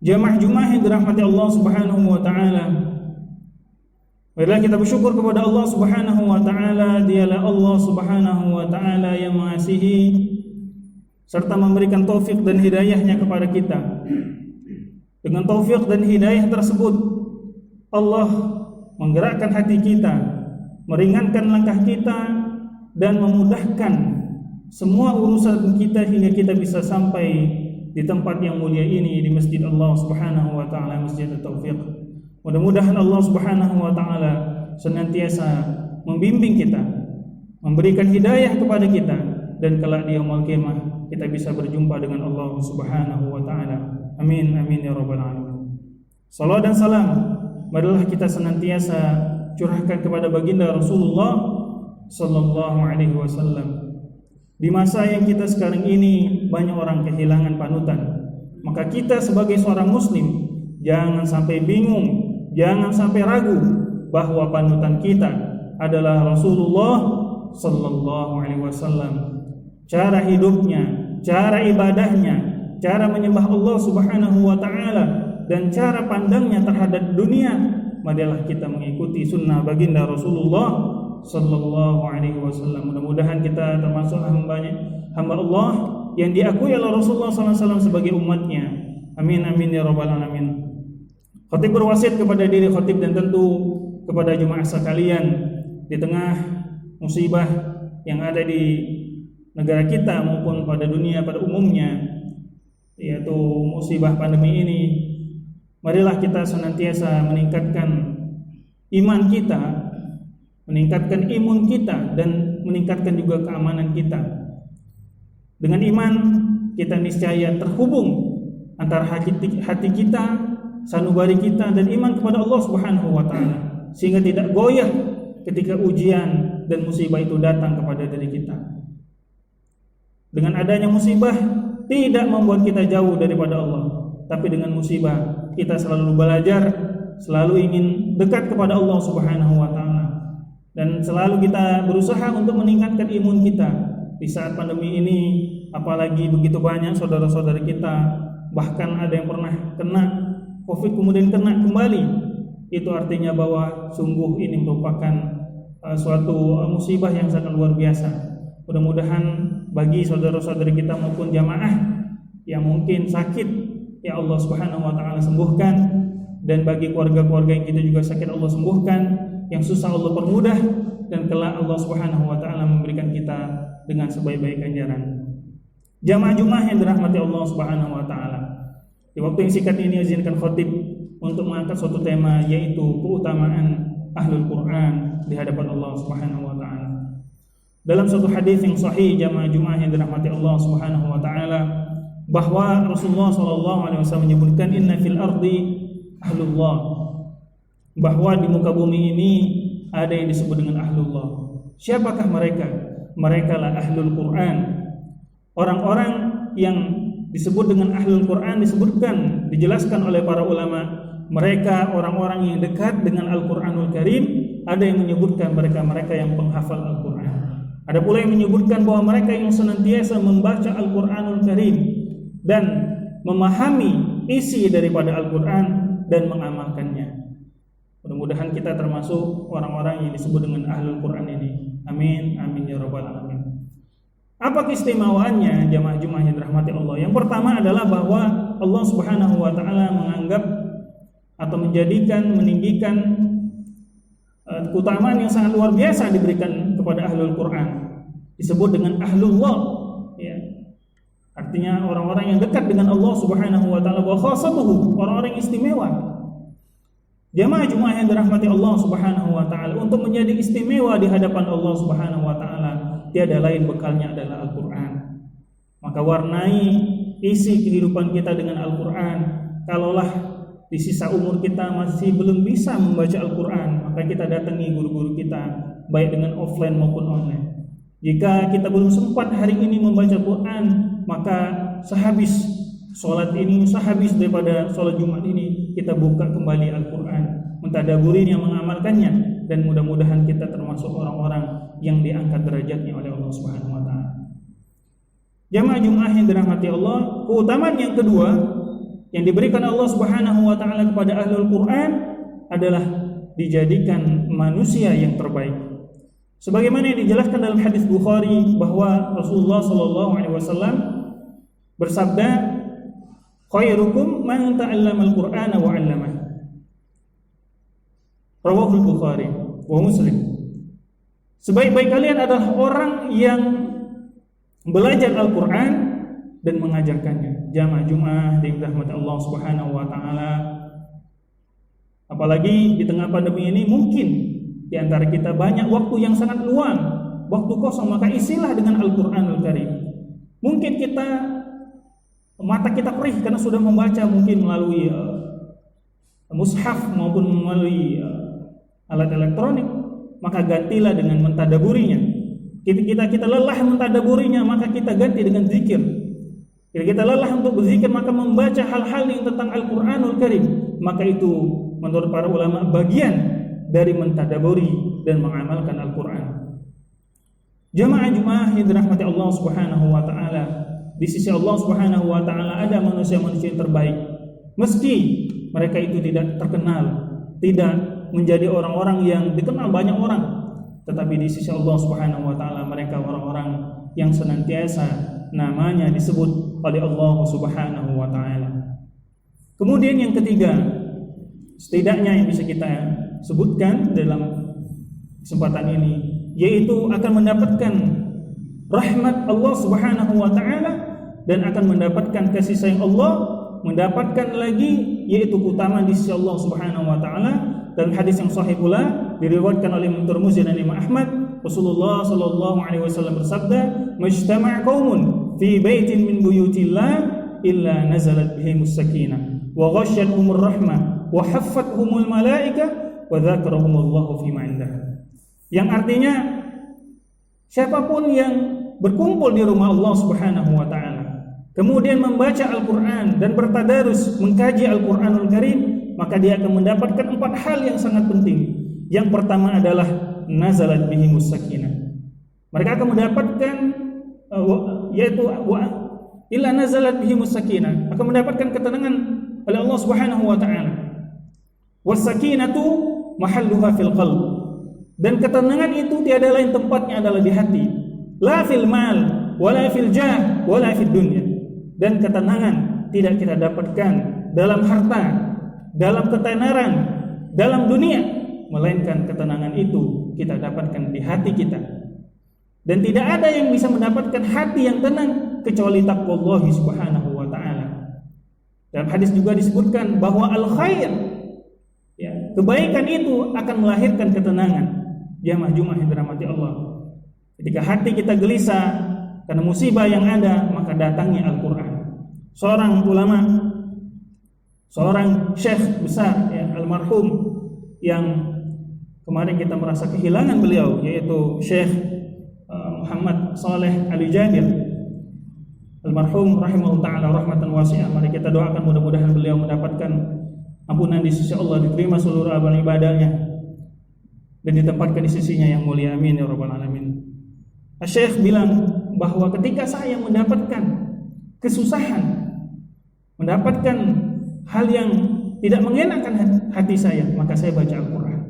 Jamaah Jumat yang dirahmati Allah Subhanahu wa taala. Marilah kita bersyukur kepada Allah Subhanahu wa taala. Dialah Allah Subhanahu wa taala yang mengasihi serta memberikan taufik dan hidayahnya kepada kita. Dengan taufik dan hidayah tersebut, Allah menggerakkan hati kita, meringankan langkah kita, dan memudahkan semua urusan kita hingga kita bisa sampai di tempat yang mulia ini, di masjid Allah Subhanahu wa taala, Masjid At-Taufiq. Mudah-mudahan Allah Subhanahu wa taala senantiasa membimbing kita, memberikan hidayah kepada kita, dan kelak di yaumul qiyamah kita bisa berjumpa dengan Allah Subhanahu wa taala. Amin amin ya rabbal alamin. Salawat dan salam marilah kita senantiasa curahkan kepada baginda Rasulullah sallallahu alaihi wasallam. Di masa yang kita sekarang ini banyak orang kehilangan panutan, maka kita sebagai seorang muslim jangan sampai bingung, jangan sampai ragu bahwa panutan kita adalah Rasulullah sallallahu alaihi wasallam. Cara hidupnya, cara ibadahnya, cara menyembah Allah Subhanahu wa taala, dan cara pandangnya terhadap dunia, marilah kita mengikuti sunnah baginda Rasulullah sallallahu alaihi wasallam. Mudah-mudahan kita termasuk hamba Allah yang diakui oleh Rasulullah sallallahu alaihi wasallam sebagai umatnya. Amin amin ya rabbal alamin. Khatib berwasiat kepada diri khatib dan tentu kepada jemaah sekalian, di tengah musibah yang ada di negara kita maupun pada dunia pada umumnya, yaitu musibah pandemi ini, marilah kita senantiasa meningkatkan iman kita, meningkatkan imun kita, dan meningkatkan juga keamanan kita. Dengan iman kita niscaya terhubung antara hati kita, sanubari kita, dan iman kepada Allah Subhanahu wa taala, sehingga tidak goyah ketika ujian dan musibah itu datang kepada diri kita. Dengan adanya musibah tidak membuat kita jauh daripada Allah, tapi dengan musibah kita selalu belajar, selalu ingin dekat kepada Allah Subhanahu wa taala, dan selalu kita berusaha untuk meningkatkan imun kita. Di saat pandemi ini, apalagi begitu banyak saudara-saudara kita, bahkan ada yang pernah kena COVID kemudian kena kembali. Itu artinya bahwa sungguh ini merupakan suatu musibah yang sangat luar biasa. Mudah-mudahan bagi saudara-saudari kita maupun jamaah yang mungkin sakit, ya Allah Subhanahu wa taala sembuhkan, dan bagi keluarga-keluarga yang kita juga sakit, Allah sembuhkan, yang susah Allah permudah, dan kelak Allah Subhanahu wa taala memberikan kita dengan sebaik-baik ganjaran. Jamaah Jumat yang dirahmati Allah Subhanahu wa taala, di waktu yang singkat ini izinkan khatib untuk mengangkat suatu tema, yaitu keutamaan Ahlul Quran di hadapan Allah Subhanahu wa taala. Dalam suatu hadis yang sahih, jamaah Jumat yang dirahmati Allah Subhanahu wa taala, bahwa Rasulullah sallallahu alaihi wasallam menyebutkan inna fil ardi ahlullah, bahwa di muka bumi ini ada yang disebut dengan ahlullah. Siapakah mereka? Mereka lah ahlul Quran. Orang-orang yang disebut dengan ahlul Quran disebutkan, dijelaskan oleh para ulama, mereka orang-orang yang dekat dengan Al-Quranul Karim. Ada yang menyebutkan mereka yang penghafal Al-Quran. Ada pula yang menyebutkan bahwa mereka yang senantiasa membaca Al-Quranul Karim dan memahami isi daripada Al-Quran dan mengamalkannya. Mudah-mudahan kita termasuk orang-orang yang disebut dengan Ahlul Quran ini. Amin amin ya rabbal alamin. Apa keistimewaannya jamaah Jumat yang dirahmati Allah? Yang pertama adalah bahwa Allah Subhanahu wa taala menganggap atau meninggikan keutamaan yang sangat luar biasa diberikan kepada Ahlul Quran. Disebut dengan Ahlullah, ya. Artinya orang-orang yang dekat dengan Allah Subhanahu wa taala, wa khassatuhu, orang-orang yang istimewa. Jamaah Jumat yang dirahmati Allah Subhanahu wa taala, untuk menjadi istimewa di hadapan Allah Subhanahu wa taala, tiada lain bekalnya adalah Al-Qur'an. Maka warnai isi kehidupan kita dengan Al-Qur'an. Kalaulah di sisa umur kita masih belum bisa membaca Al-Qur'an, maka kita datangi guru-guru kita, baik dengan offline maupun online. Jika kita belum sempat hari ini membaca Quran, maka sehabis sholat ini, sehabis daripada sholat Jumat ini, kita buka kembali Al-Quran, mentadaburinya, mengamalkannya, dan mudah-mudahan kita termasuk orang-orang yang diangkat derajatnya oleh Allah Subhanahu wa taala. Jamaah Jumat yang dirahmati Allah, keutamaan yang kedua yang diberikan Allah Subhanahu wa taala kepada ahlul Quran adalah dijadikan manusia yang terbaik. Sebagaimana yang dijelaskan dalam hadis Bukhari bahwa Rasulullah sallallahu alaihi wasallam bersabda, "Khairukum man ta'allama al-Qur'ana wa 'allama." Rawahul Bukhari wa Muslim. Sebaik-baik kalian adalah orang yang belajar Al-Qur'an dan mengajarkannya. Jamaah Jumat yang dirahmati Allah Subhanahu wa taala. Apalagi di tengah pandemi ini, mungkin di antara kita banyak waktu yang sangat luang, waktu kosong, maka isilah dengan Al-Qur'anul Karim. Mungkin mata kita perih karena sudah membaca mungkin melalui mushaf maupun melalui alat elektronik, maka gantilah dengan mentadaburinya. Kita lelah mentadaburinya, maka kita ganti dengan zikir. Kita lelah untuk berzikir, maka membaca hal-hal yang tentang Al-Qur'anul Karim, maka itu menurut para ulama bagian dari mentadaburi dan mengamalkan Al-Quran. Jamaah Jumat yang dirahmati Allah Subhanahu wa taala, di sisi Allah Subhanahu wa taala ada manusia-manusia yang terbaik. Meski mereka itu tidak terkenal, tidak menjadi orang-orang yang dikenal banyak orang, tetapi di sisi Allah Subhanahu wa taala mereka orang-orang yang senantiasa namanya disebut oleh Allah Subhanahu wa taala. Kemudian yang ketiga, setidaknya yang bisa kita sebutkan dalam kesempatan ini, yaitu akan mendapatkan rahmat Allah Subhanahu wa taala dan akan mendapatkan kasih sayang Allah, mendapatkan lagi yaitu keutamaan di sisi Allah Subhanahu wa taala. Dalam hadis yang sahih pula diriwayatkan oleh Imam Tirmidzi dan Imam Ahmad, Rasulullah sallallahu alaihi wasallam bersabda, "Majtama'a qaumun fi baitin min buyutillah illa nazalat bihimus sakinah wa ghasyiyatuhumur rahmah wa haffathumul malaikah wa dzakarahumullahu fi ma'indah." Yang artinya, siapapun yang berkumpul di rumah Allah Subhanahu wa taala, kemudian membaca Al-Qur'an dan bertadarus mengkaji Al-Qur'anul Karim, maka dia akan mendapatkan 4 hal yang sangat penting. Yang pertama adalah nazalat bihimus sakinah. Mereka akan mendapatkan yaitu illa nazalat bihimus sakinah, akan mendapatkan ketenangan oleh Allah Subhanahu wa taala. Was-sakinatu mahalluha fil qalb. Dan ketenangan itu tiada lain tempatnya adalah di hati. La fil mal, wala fil jah, wala fid dunya. Dan ketenangan tidak kita dapatkan dalam harta, dalam ketenaran, dalam dunia, melainkan ketenangan itu kita dapatkan di hati kita. Dan tidak ada yang bisa mendapatkan hati yang tenang kecuali taqwallah Subhanahu wa taala. Dalam hadis juga disebutkan bahwa al-khair, kebaikan itu akan melahirkan ketenangan. Jamaah Jumat yang dirahmati Allah, ketika hati kita gelisah karena musibah yang ada, maka datangnya Al-Quran. Seorang ulama, seorang syekh besar, almarhum, yang kemarin kita merasa kehilangan beliau, yaitu Syekh Muhammad Saleh Ali Jabir, almarhum rahimahullah ta'ala rahmatan wasi'ah. Mari kita doakan mudah-mudahan beliau mendapatkan ampunan di sisi Allah, diterima seluruh amal ibadahnya, dan ditempatkan di sisinya yang mulia. Amin ya rabbal alamin. Syekh bilang bahwa ketika saya mendapatkan kesusahan, mendapatkan hal yang tidak mengenakan hati saya, maka saya baca Al-Quran.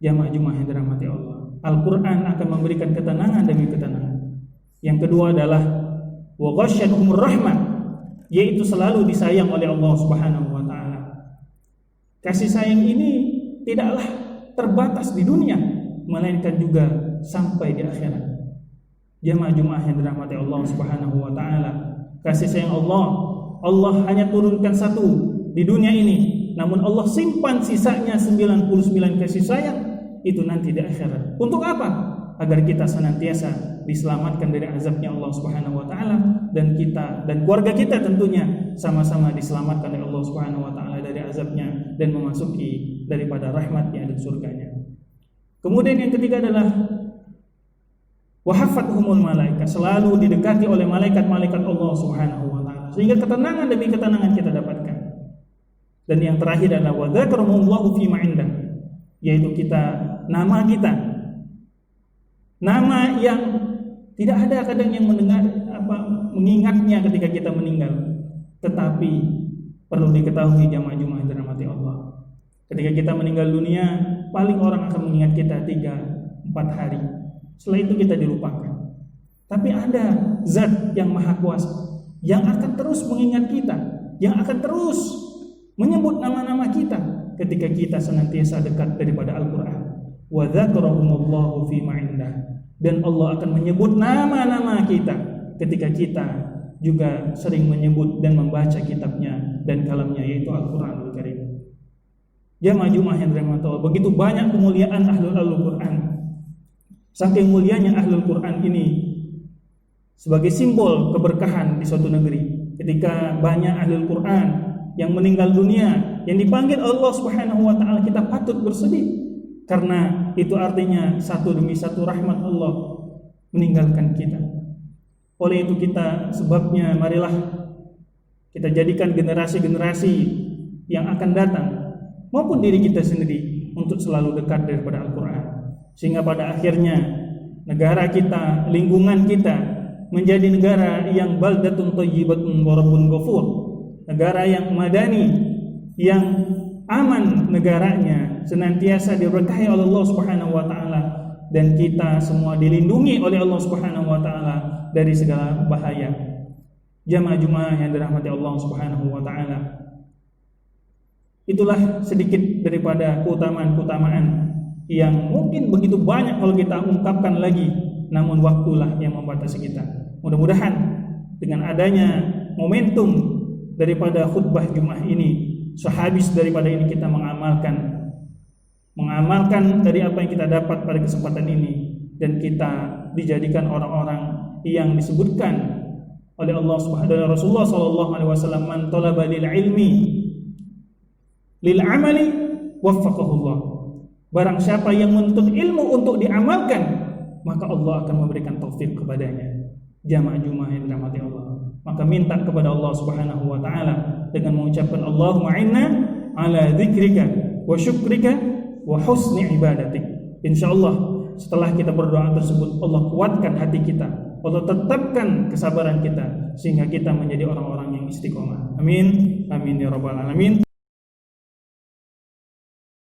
Jamaah Jumat yang dirahmati Allah, Al-Quran akan memberikan ketenangan demi ketenangan. Yang kedua adalah wa ghasyiyatuhumur rahmah, yaitu selalu disayang oleh Allah Subhanahu wa taala. Kasih sayang ini tidaklah terbatas di dunia, melainkan juga sampai di akhirat. Jamaah Jumat yang dirahmati Allah Subhanahu wa taala, kasih sayang Allah hanya turunkan satu di dunia ini, namun Allah simpan sisanya 99 kasih sayang itu nanti di akhirat. Untuk apa? Agar kita senantiasa diselamatkan dari azabnya Allah Subhanahu wa taala, dan kita dan keluarga kita tentunya sama-sama diselamatkan oleh Allah Subhanahu wa taala dari azabnya dan memasuki daripada rahmatnya dan surganya. Kemudian yang ketiga adalah wa haffathumul malaika, selalu didekati oleh malaikat-malaikat Allah Subhanahu wa taala, sehingga ketenangan demi ketenangan kita dapatkan. Dan yang terakhir adalah wa dzakarahumullahu fi ma'indah, yaitu nama kita, nama yang tidak ada kadang yang mengingatnya ketika kita meninggal, tetapi perlu diketahui jamaah-jamaah yang dirahmati Allah, ketika kita meninggal dunia paling orang akan mengingat kita 3-4 hari, setelah itu kita dilupakan. Tapi ada zat yang maha kuasa yang akan terus mengingat kita, yang akan terus menyebut nama-nama kita ketika kita senantiasa dekat daripada Al-Quran. Wa dzakarahumullahu fi ma'indah, dan Allah akan menyebut nama-nama kita ketika kita juga sering menyebut dan membaca kitabnya dan kalamnya, yaitu Al-Quranul Karim. Jamaah yang dirahmati Allah, begitu banyak kemuliaan ahlul Quran. Saking mulianya ahlul Quran ini sebagai simbol keberkahan di suatu negeri. Ketika banyak ahlul Quran yang meninggal dunia, yang dipanggil Allah Subhanahu wa taala, kita patut bersedih, karena itu artinya satu demi satu rahmat Allah meninggalkan kita. Oleh itu sebabnya marilah kita jadikan generasi-generasi yang akan datang maupun diri kita sendiri untuk selalu dekat daripada Al-Quran, sehingga pada akhirnya negara kita, lingkungan kita menjadi negara yang baldatun thayyibatun wa rabbun ghafur, negara yang madani, yang aman negaranya, senantiasa diberkahi oleh Allah Subhanahu wa taala, dan kita semua dilindungi oleh Allah Subhanahu wa taala dari segala bahaya. Jamaah-jamaah yang dirahmati Allah Subhanahu wa taala, itulah sedikit daripada keutamaan-keutamaan yang mungkin begitu banyak kalau kita ungkapkan lagi, namun waktulah yang membatasi kita. Mudah-mudahan dengan adanya momentum daripada khutbah Jumat ini, sehabis daripada ini kita mengamalkan dari apa yang kita dapat pada kesempatan ini, dan kita dijadikan orang-orang yang disebutkan oleh Allah Subhanahu wa taala, Rasulullah sallallahu alaihi wasallam, man talaba lil ilmi lil amali waffaqahullah. Barang siapa yang menuntut ilmu untuk diamalkan, maka Allah akan memberikan taufik kepadanya. Jamaah-jamaah yang dirahmati Allah, maka minta kepada Allah Subhanahu wa taala dengan mengucapkan Allahumma inna ala dzikrika wa syukrika wa husni ibadatik. Insyaallah setelah kita berdoa tersebut, Allah kuatkan hati kita, Allah tetapkan kesabaran kita, sehingga kita menjadi orang-orang yang istiqomah. Amin, amin ya rabbal alamin.